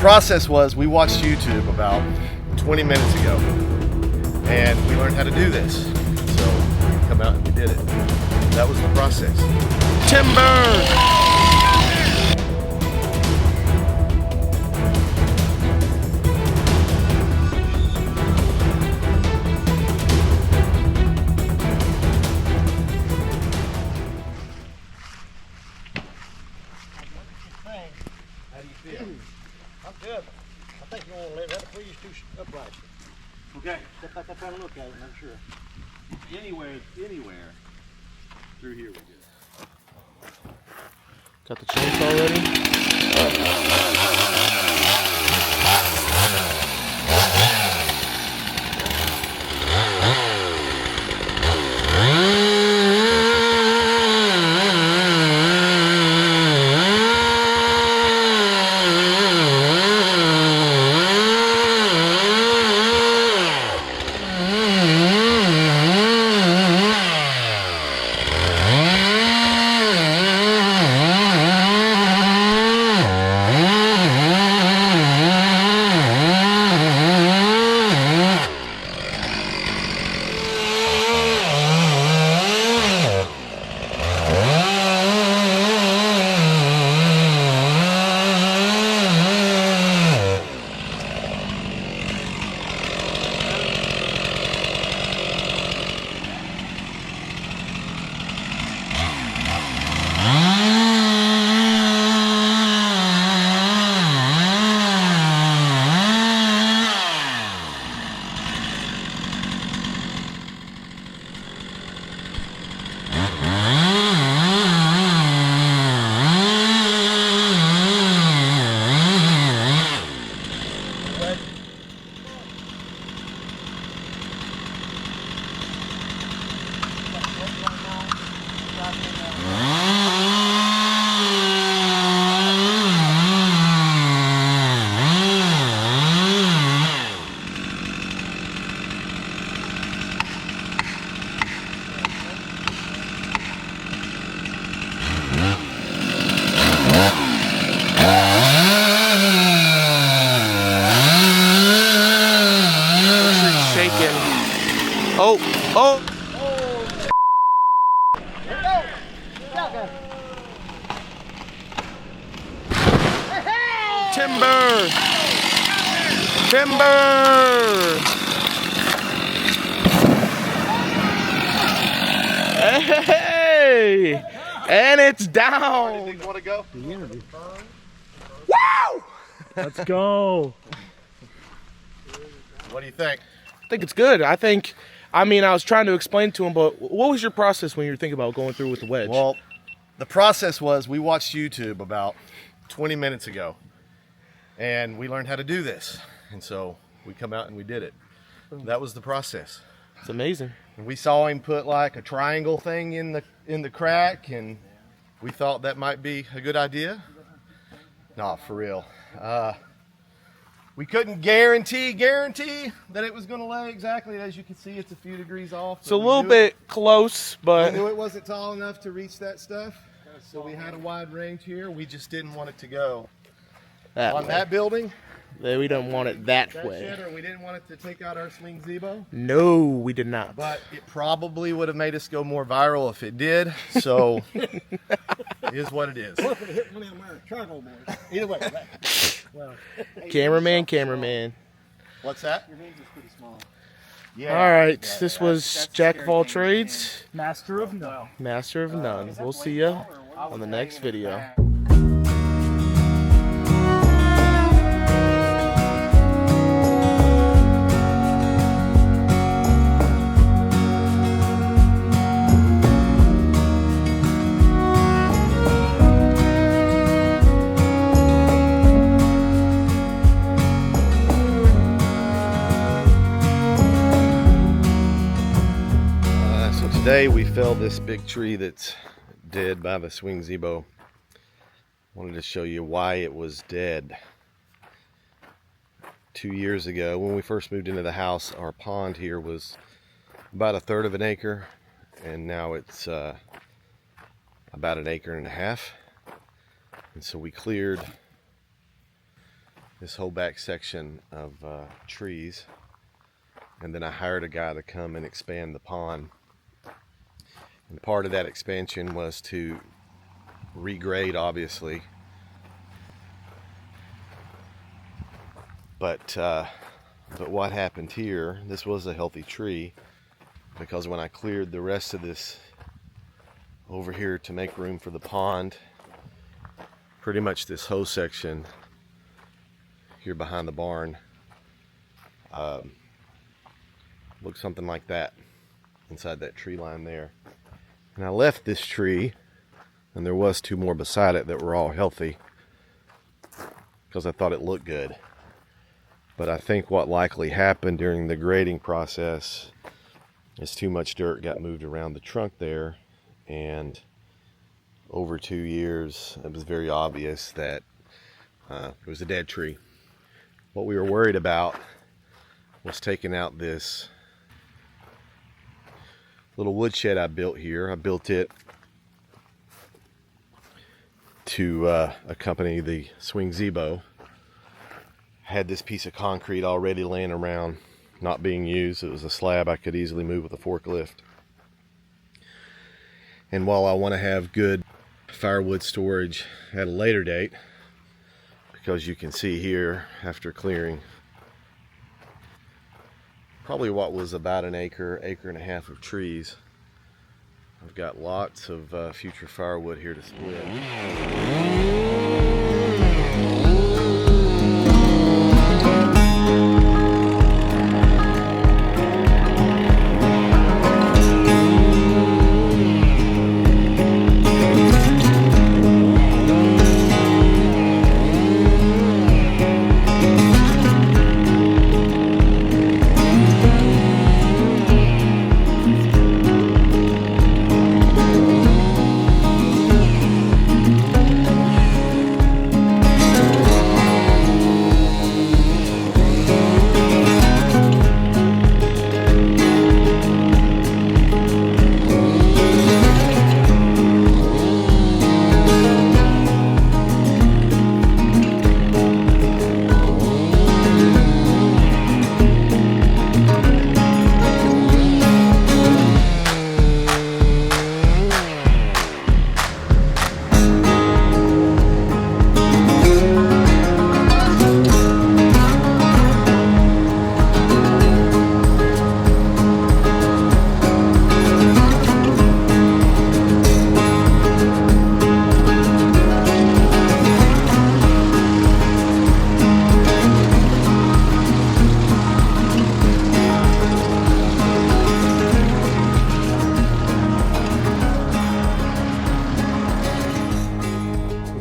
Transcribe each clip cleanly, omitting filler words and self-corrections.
process was we watched YouTube about 20 minutes ago and we learned how to do this. So we come out and we did it. That was the process. Timber! How do you feel? I'm good. I think you want to let that freeze too upright. Okay. Step back up and look at it, make sure. Anywhere through here we go. Got the chainsaw ready? Oh, oh! Here we go! Shotgun. Timber! Timber! Hey! And it's down! You want to go? Woo! Let's go. What do you think? I think it's good. I mean, I was trying to explain to him, but what was your process when you were thinking about going through with the wedge? Well, the process was we watched YouTube about 20 minutes ago and we learned how to do this. And so we come out and we did it. That was the process. It's amazing. And we saw him put like a triangle thing in the crack and we thought that might be a good idea. No, for real. We couldn't guarantee that it was going to lay exactly. As you can see, it's a few degrees off. It's a little bit close, We but knew it wasn't tall enough to reach that stuff. So we had a wide range here. We just didn't want it to go that on way. that building. We don't want it that That way. shed, or we didn't want it to take out our swing Zebo. No, we did not. But it probably would have made us go more viral if it did. So it is what it is. What if it hit one of them charcoal boards? Either way. Well, Cameraman. What's that? your hands is pretty small. Yeah. All right, this was Jack of all trades, Master of none. master of none. We'll see you on the next video. Today we felled this big tree that's dead by the swing Zebo. Wanted to show you why it was dead. 2 years ago, when we first moved into the house, our pond here was about 1/3 of an acre, and now it's about 1.5 acres. And so we cleared this whole back section of trees, and then I hired a guy to come and expand the pond. And part of that expansion was to regrade, obviously, but what happened here, this was a healthy tree, because when I cleared the rest of this over here to make room for the pond, pretty much this whole section here behind the barn looked something like that inside that tree line there. And I left this tree, and there was 2 more beside it that were all healthy because I thought it looked good. But I think what likely happened during the grading process is too much dirt got moved around the trunk there, and over 2 years it was very obvious that it was a dead tree. What we were worried about was taking out this little woodshed I built here. I built it to accompany the swing Zebo. I had this piece of concrete already laying around, not being used. It was a slab I could easily move with a forklift. And while I want to have good firewood storage at a later date, because you can see here after clearing probably what was about an acre and a half of trees, I've got lots of future firewood here to split.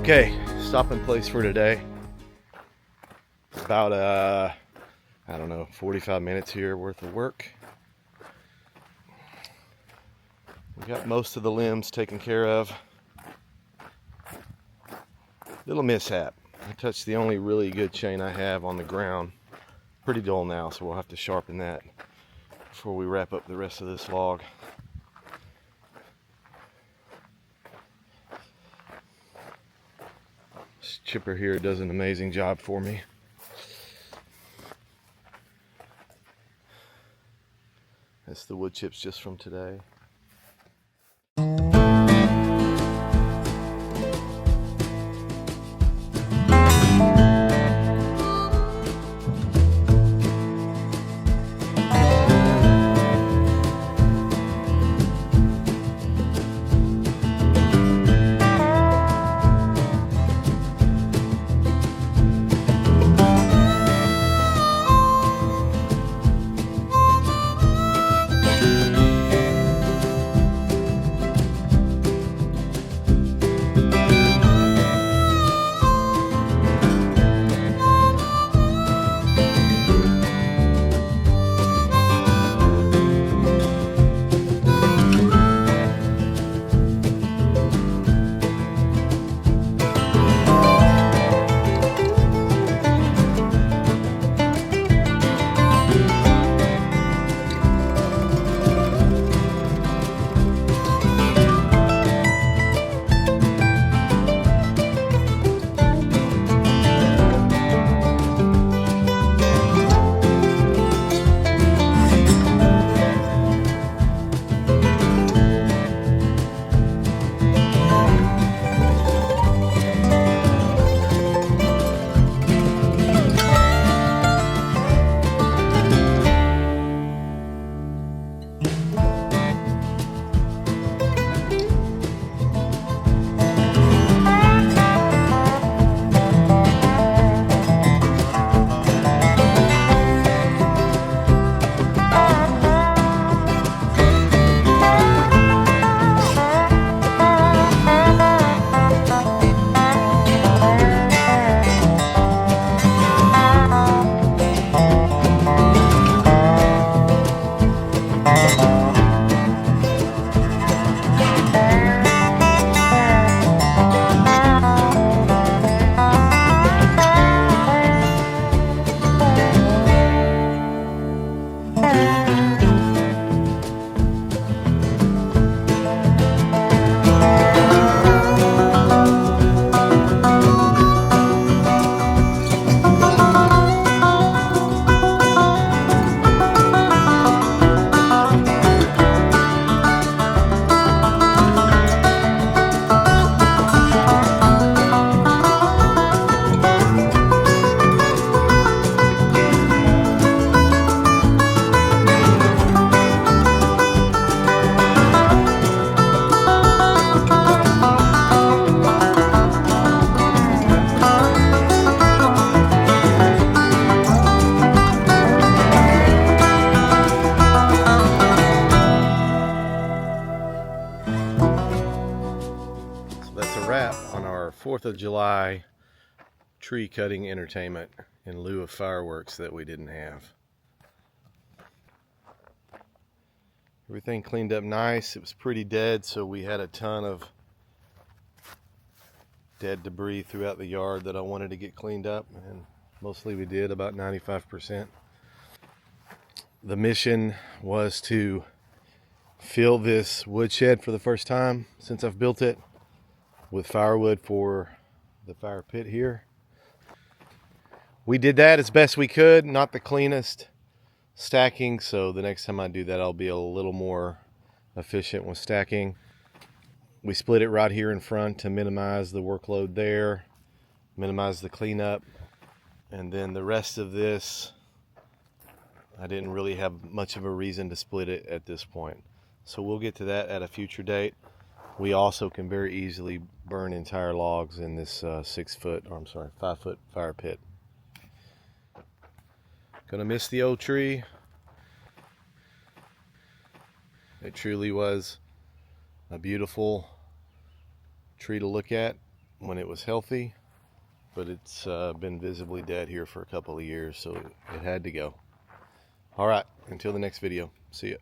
Okay, stopping place for today. About I don't know, 45 minutes here worth of work. We got most of the limbs taken care of. Little mishap. I touched the only really good chain I have on the ground. Pretty dull now, so we'll have to sharpen that before we wrap up the rest of this log. This chipper here does an amazing job for me. That's the wood chips just from today. wrap on our 4th of July tree cutting entertainment in lieu of fireworks that we didn't have. Everything cleaned up nice. It was pretty dead, so we had a ton of dead debris throughout the yard that I wanted to get cleaned up, and mostly we did, about 95%. The mission was to fill this woodshed for the first time since I've built it with firewood for the fire pit here. We did that as best we could, not the cleanest stacking, so the next time I do that I'll be a little more efficient with stacking. We split it right here in front to minimize the workload there, minimize the cleanup, and then the rest of this I didn't really have much of a reason to split it at this point. So we'll get to that at a future date. We also can very easily burn entire logs in this 5-foot fire pit. Gonna miss the old tree. It truly was a beautiful tree to look at when it was healthy, but it's been visibly dead here for a couple of years, so it had to go. All right, until the next video, see ya.